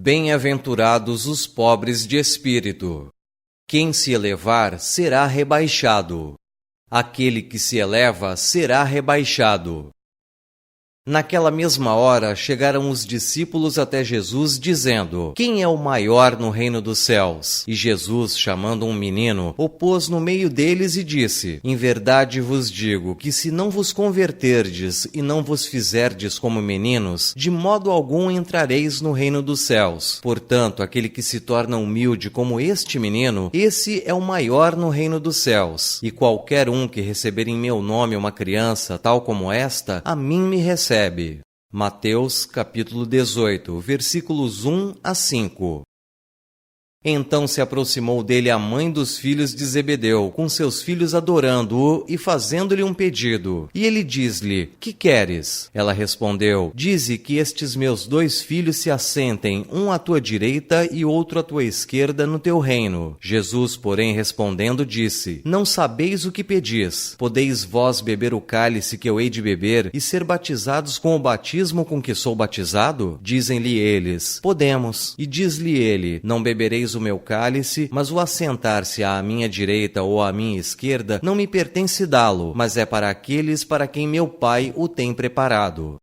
Bem-aventurados os pobres de espírito. Quem se elevar será rebaixado. Aquele que se eleva será rebaixado. Naquela mesma hora chegaram os discípulos até Jesus, dizendo: Quem é o maior no reino dos céus? E Jesus, chamando um menino, o pôs no meio deles e disse: Em verdade vos digo que se não vos converterdes e não vos fizerdes como meninos, de modo algum entrareis no reino dos céus. Portanto, aquele que se torna humilde como este menino, esse é o maior no reino dos céus. E qualquer um que receber em meu nome uma criança, tal como esta, a mim me recebe. Mateus capítulo 18, versículos 1 a 5. Então se aproximou dele a mãe dos filhos de Zebedeu, com seus filhos adorando-o e fazendo-lhe um pedido. E ele diz-lhe: Que queres? Ela respondeu: Dize que estes meus 2 filhos se assentem, um à tua direita e outro à tua esquerda no teu reino. Jesus, porém, respondendo, disse: Não sabeis o que pedis. Podeis vós beber o cálice que eu hei de beber e ser batizados com o batismo com que sou batizado? Dizem-lhe eles: Podemos. E diz-lhe ele: Não bebereis o meu cálice, mas o assentar-se à minha direita ou à minha esquerda não me pertence dá-lo, mas é para aqueles para quem meu Pai o tem preparado.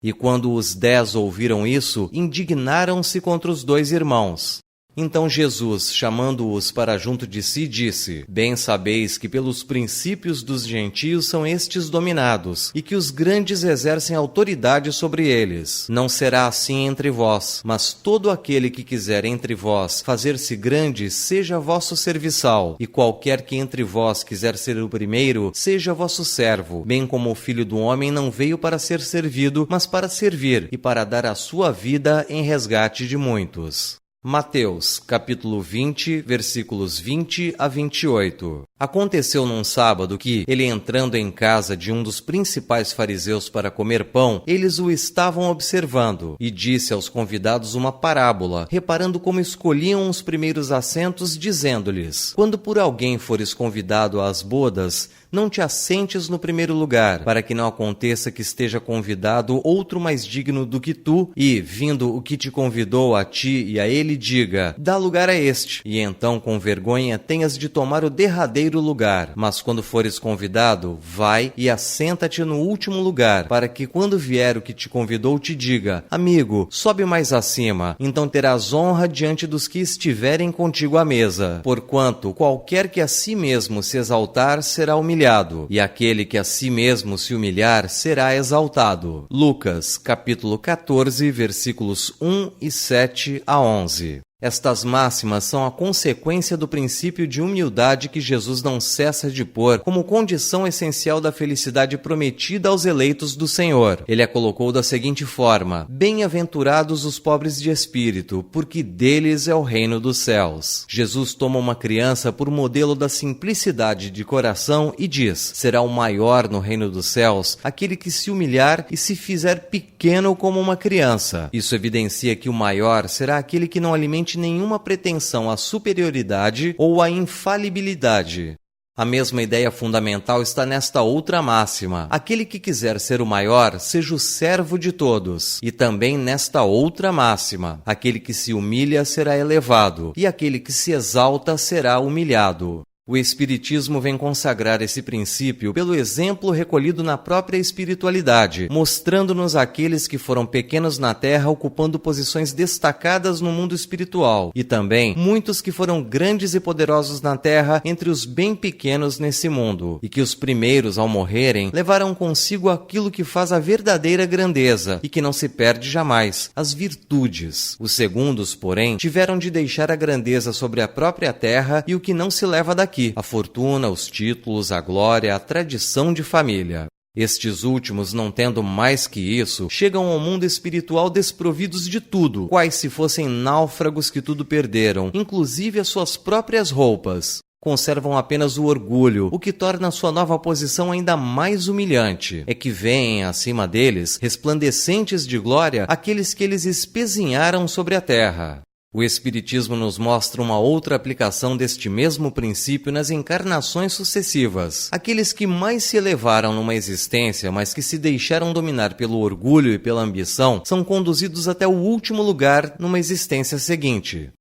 E quando os 10 ouviram isso, indignaram-se contra os 2 irmãos. Então Jesus, chamando-os para junto de si, disse: Bem sabeis que pelos princípios dos gentios são estes dominados, e que os grandes exercem autoridade sobre eles. Não será assim entre vós, mas todo aquele que quiser entre vós fazer-se grande, seja vosso serviçal, e qualquer que entre vós quiser ser o primeiro, seja vosso servo, bem como o Filho do Homem não veio para ser servido, mas para servir, e para dar a sua vida em resgate de muitos. Mateus, capítulo 20, versículos 20 a 28. Aconteceu num sábado que, ele entrando em casa de um dos principais fariseus para comer pão, eles o estavam observando, e disse aos convidados uma parábola, reparando como escolhiam os primeiros assentos, dizendo-lhes: Quando por alguém fores convidado às bodas, não te assentes no primeiro lugar, para que não aconteça que esteja convidado outro mais digno do que tu, e, vindo o que te convidou a ti e a ele, diga: Dá lugar a este, e então com vergonha tenhas de tomar o derradeiro lugar. Mas quando fores convidado, vai e assenta-te no último lugar, para que quando vier o que te convidou te diga: Amigo, sobe mais acima, então terás honra diante dos que estiverem contigo à mesa. Porquanto qualquer que a si mesmo se exaltar será humilhado, e aquele que a si mesmo se humilhar será exaltado. Lucas, capítulo 14, versículos 1 e 7 a 11. Estas máximas são a consequência do princípio de humildade que Jesus não cessa de pôr como condição essencial da felicidade prometida aos eleitos do Senhor. Ele a colocou da seguinte forma: Bem-aventurados os pobres de espírito, porque deles é o reino dos céus. Jesus toma uma criança por modelo da simplicidade de coração e diz: Será o maior no reino dos céus aquele que se humilhar e se fizer pequeno como uma criança. Isso evidencia que o maior será aquele que não alimente nenhuma pretensão à superioridade ou à infalibilidade. A mesma ideia fundamental está nesta outra máxima: aquele que quiser ser o maior, seja o servo de todos. E também nesta outra máxima: aquele que se humilha será elevado, e aquele que se exalta será humilhado. O Espiritismo vem consagrar esse princípio pelo exemplo recolhido na própria espiritualidade, mostrando-nos aqueles que foram pequenos na terra ocupando posições destacadas no mundo espiritual, e também muitos que foram grandes e poderosos na terra entre os bem pequenos nesse mundo, e que os primeiros, ao morrerem, levaram consigo aquilo que faz a verdadeira grandeza e que não se perde jamais, as virtudes. Os segundos, porém, tiveram de deixar a grandeza sobre a própria terra e o que não se leva daqui: a fortuna, os títulos, a glória, a tradição de família. Estes últimos, não tendo mais que isso, chegam ao mundo espiritual desprovidos de tudo, quais se fossem náufragos que tudo perderam, inclusive as suas próprias roupas. Conservam apenas o orgulho, o que torna sua nova posição ainda mais humilhante. É que veem acima deles, resplandecentes de glória, aqueles que eles espezinharam sobre a terra. O Espiritismo nos mostra uma outra aplicação deste mesmo princípio nas encarnações sucessivas. Aqueles que mais se elevaram numa existência, mas que se deixaram dominar pelo orgulho e pela ambição, são conduzidos até o último lugar numa existência seguinte.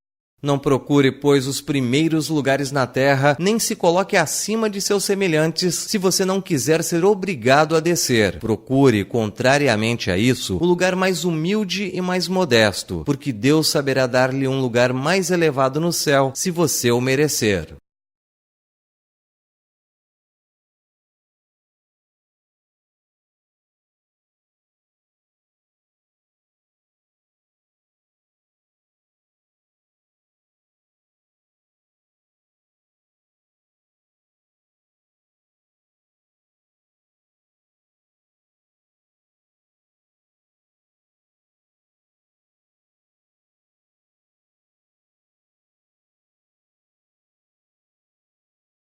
Não procure, pois, os primeiros lugares na terra, nem se coloque acima de seus semelhantes, se você não quiser ser obrigado a descer. Procure, contrariamente a isso, o lugar mais humilde e mais modesto, porque Deus saberá dar-lhe um lugar mais elevado no céu, se você o merecer.